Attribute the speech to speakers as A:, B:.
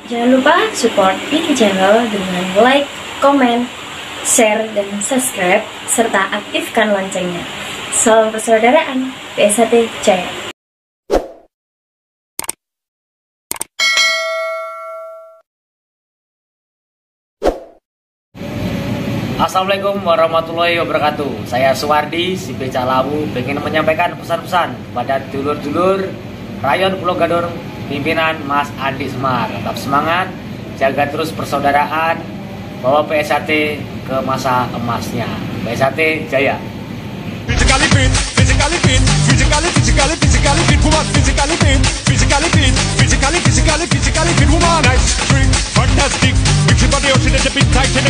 A: Jangan lupa support Pinky Channel dengan like, komen, share, dan subscribe, serta aktifkan loncengnya. Salam persaudaraan, PSAT Jaya.
B: Assalamualaikum warahmatullahi wabarakatuh. Saya Suwardi, si Beca Lawu, ingin menyampaikan pesan-pesan pada dulur-dulur Rayon Pulau Gadung, pimpinan Mas Andi Semar. Tetap semangat, jaga terus persaudaraan, bawa PSAT ke masa emasnya. PSAT Jaya.
C: Physically fit, physically fit, woman, nice, string, fantastic, mix your body out in the big tight and